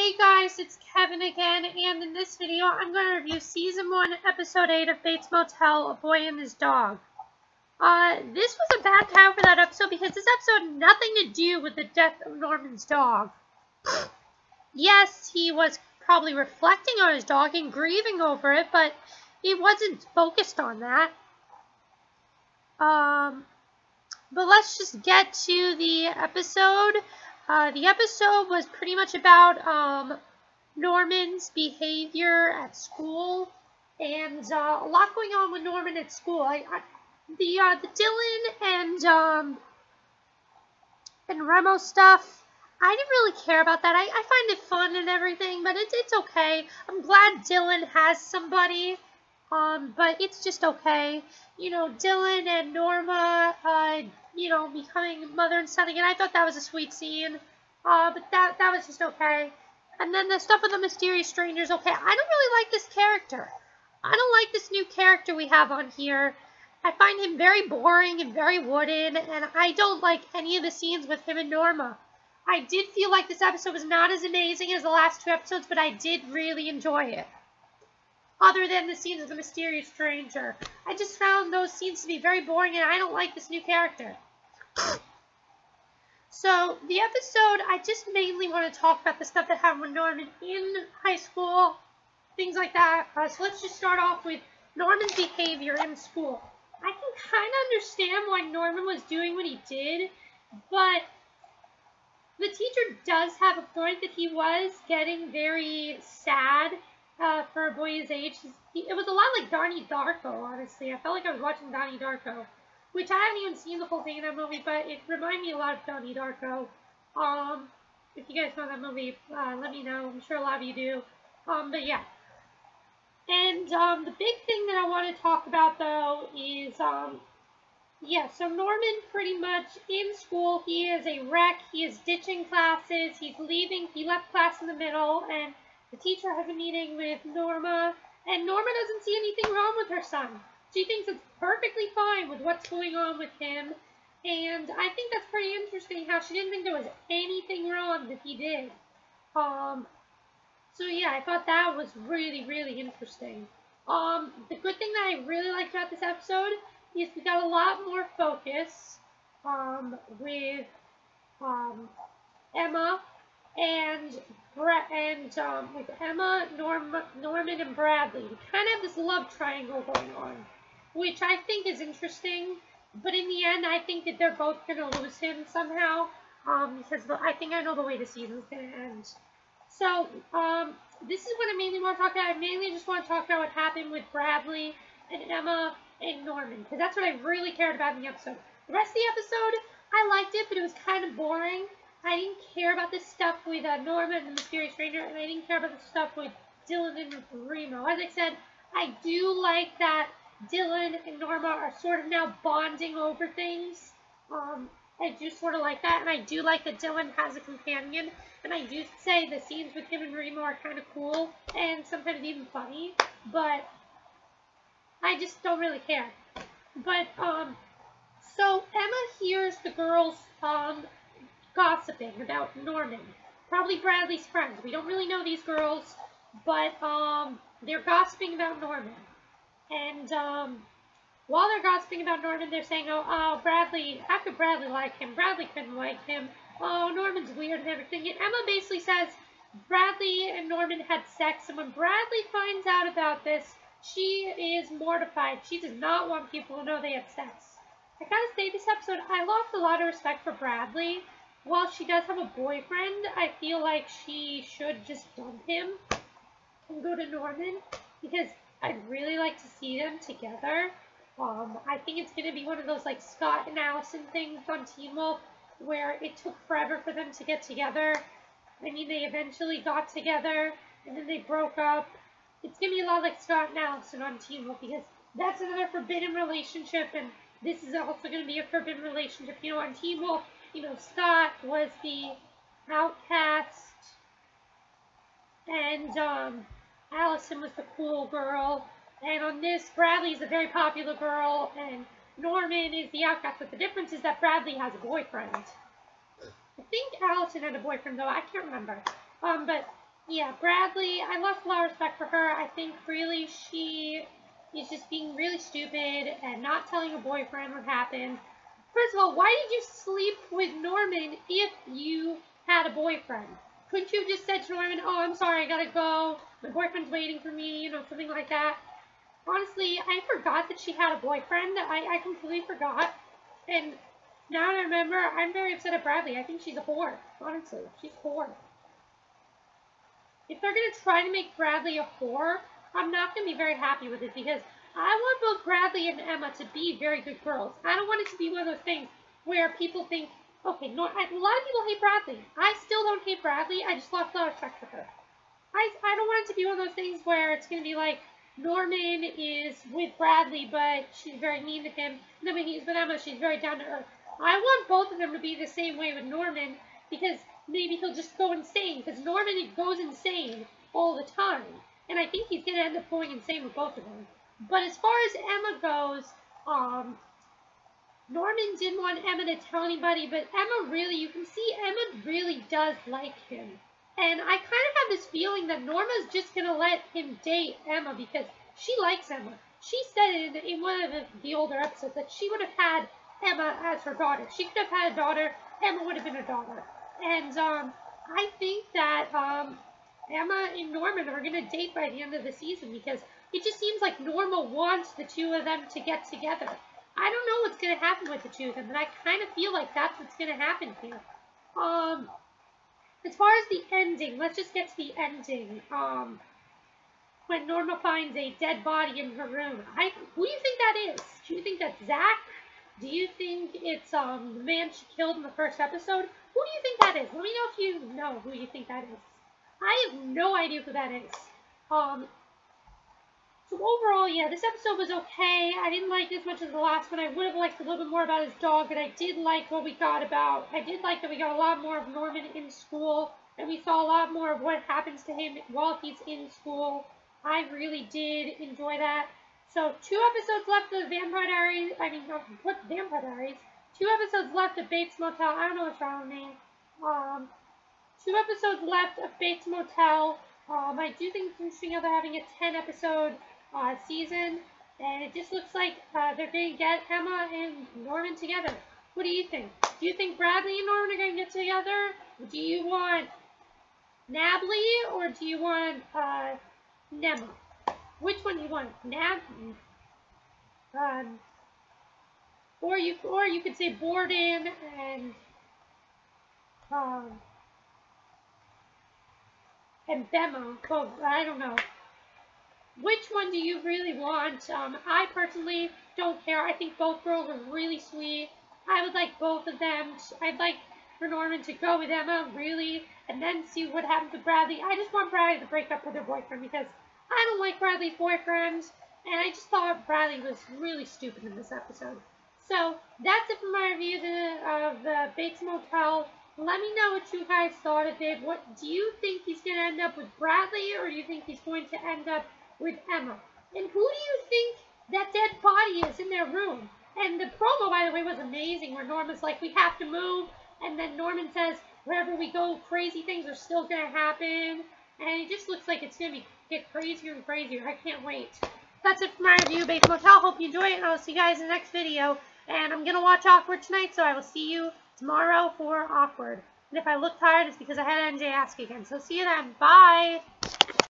Hey guys, it's Kevin again, and in this video I'm going to review Season 1, Episode 8 of Bates Motel, A Boy and His Dog. This was a bad title for that episode because this episode had nothing to do with the death of Norman's dog. Yes, he was probably reflecting on his dog and grieving over it, but he wasn't focused on that. But let's just get to the episode. The episode was pretty much about Norman's behavior at school, and a lot going on with Norman at school. The Dylan and Remo stuff, I didn't really care about that. I find it fun and everything, but it's okay. I'm glad Dylan has somebody, but it's just okay. You know, Dylan and Norma, becoming mother and son again. I thought that was a sweet scene, but that was just okay. And then the stuff with the mysterious strangers, okay. I don't really like this character. I don't like this new character we have on here. I find him very boring and very wooden, and I don't like any of the scenes with him and Norma. I did feel like this episode was not as amazing as the last two episodes, but I did really enjoy it. Other than the scenes of the mysterious stranger. I just found those scenes to be very boring, and I don't like this new character. So, the episode, I just mainly want to talk about the stuff that happened with Norman in high school, things like that. So let's just start off with Norman's behavior in school. I can kind of understand why Norman was doing what he did, but the teacher does have a point that he was getting very sad for a boy his age. It was a lot like Donnie Darko, honestly. I felt like I was watching Donnie Darko, which I haven't even seen the whole thing in that movie, but it reminded me a lot of Donnie Darko. If you guys know that movie, let me know. I'm sure a lot of you do. But yeah. And the big thing that I want to talk about, though, is, so Norman pretty much in school, he is a wreck. He is ditching classes. He's leaving. He left class in the middle, and the teacher has a meeting with Norma, and Norma doesn't see anything wrong with her son. She thinks it's perfectly fine with what's going on with him, and I think that's pretty interesting how she didn't think there was anything wrong that he did. So yeah, I thought that was really, really interesting. The good thing that I really liked about this episode is we got a lot more focus, with, Emma and with Emma, Norman, and Bradley. We kind of have this love triangle going on, which I think is interesting, but in the end, I think that they're both going to lose him somehow, because I think I know the way the season's going to end. So, this is what I mainly want to talk about. I mainly just want to talk about what happened with Bradley and Emma and Norman, because that's what I really cared about in the episode. The rest of the episode, I liked it, but it was kind of boring. I didn't care about this stuff with Norman and the mysterious stranger, and I didn't care about the stuff with Dylan and Remo. As I said, I do like that Dylan and Norma are sort of now bonding over things. I do sort of like that, and I do like that Dylan has a companion, and I do say the scenes with him and Remo are kind of cool, and sometimes even funny, but I just don't really care. But, so Emma hears the girls, gossiping about Norman. Probably Bradley's friends. We don't really know these girls, but, they're gossiping about Norman. And, while they're gossiping about Norman, they're saying, oh, Bradley, how could Bradley like him? Bradley couldn't like him. Oh, Norman's weird and everything. And Emma basically says Bradley and Norman had sex, and when Bradley finds out about this, she is mortified. She does not want people to know they had sex. I gotta say, this episode, I lost a lot of respect for Bradley. While she does have a boyfriend, I feel like she should just dump him and go to Norman, because I'd really like to see them together. I think it's going to be one of those, like, Scott and Allison things on Teen Wolf, where it took forever for them to get together. I mean, they eventually got together, and then they broke up. It's going to be a lot like Scott and Allison on Teen Wolf, because that's another forbidden relationship, and this is also going to be a forbidden relationship. You know, on Teen Wolf, you know, Scott was the outcast, and, Allison was the cool girl. And on this, Bradley's a very popular girl, and Norman is the outcast. But the difference is that Bradley has a boyfriend. I think Allison had a boyfriend, though. I can't remember. But Yeah, Bradley, I lost a lot of respect for her. I think really she is just being really stupid and not telling her boyfriend what happened. First of all, why did you sleep with Norman if you had a boyfriend? Couldn't you have just said to Norman, oh, I'm sorry, I gotta go. My boyfriend's waiting for me, you know, something like that. Honestly, I forgot that she had a boyfriend. I completely forgot. And now I remember, I'm very upset at Bradley. I think she's a whore. Honestly, she's a whore. If they're going to try to make Bradley a whore, I'm not going to be very happy with it because I want both Bradley and Emma to be very good girls. I don't want it to be one of those things where people think, okay, no, a lot of people hate Bradley. I still don't hate Bradley. I just lost a lot of respect for her. I don't want it to be one of those things where it's going to be like Norman is with Bradley, but she's very mean to him. And then when he's with Emma, she's very down to earth. I want both of them to be the same way with Norman because maybe he'll just go insane because Norman goes insane all the time. And I think he's going to end up going insane with both of them. But as far as Emma goes, Norman didn't want Emma to tell anybody, but Emma really, you can see Emma really does like him. And I kind of have this feeling that Norma's just going to let him date Emma because she likes Emma. She said in one of the older episodes that she would have had Emma as her daughter. She could have had a daughter, Emma would have been her daughter. And I think that Emma and Norman are going to date by the end of the season because it just seems like Norma wants the two of them to get together. I don't know what's going to happen with the two of them, but I kind of feel like that's what's going to happen here. As far as the ending, let's just get to the ending. When Norma finds a dead body in her room, who do you think that is? Do you think that's Zach? Do you think it's the man she killed in the first episode? Who do you think that is? Let me know if you know who you think that is. I have no idea who that is. So overall, yeah, this episode was okay. I didn't like it as much as the last one. I would have liked a little bit more about his dog, but I did like what we got about. I did like that we got a lot more of Norman in school, and we saw a lot more of what happens to him while he's in school. I really did enjoy that. So 2 episodes left of Vampire Diaries. What Vampire Diaries? 2 episodes left of Bates Motel. I don't know what's wrong with me. 2 episodes left of Bates Motel. I do think it's interesting how they're having a 10-episode season, and it just looks like they're going to get Emma and Norman together. What do you think? Do you think Bradley and Norman are going to get together? Do you want Nably or do you want Nema? Which one do you want? Or you could say Borden and Bema. Well, I don't know. Which one do you really want? I personally don't care. I think both girls are really sweet. I would like both of them. I'd like for Norman to go with Emma, really, and then see what happens with Bradley. I just want Bradley to break up with her boyfriend because I don't like Bradley's boyfriend, and I just thought Bradley was really stupid in this episode. So, that's it for my review of the Bates Motel. Let me know what you guys thought of it. What do you think he's going to end up with Bradley, or do you think he's going to end up with Emma? And who do you think that dead body is in their room? And the promo, by the way, was amazing, where Norman's like, we have to move, and then Norman says, wherever we go, crazy things are still going to happen, and it just looks like it's going to get crazier and crazier. I can't wait. That's it for my review of Bates Motel. Hope you enjoy it, and I'll see you guys in the next video. And I'm going to watch Awkward tonight, so I will see you tomorrow for Awkward. And if I look tired, it's because I had NJ ask again. So see you then. Bye!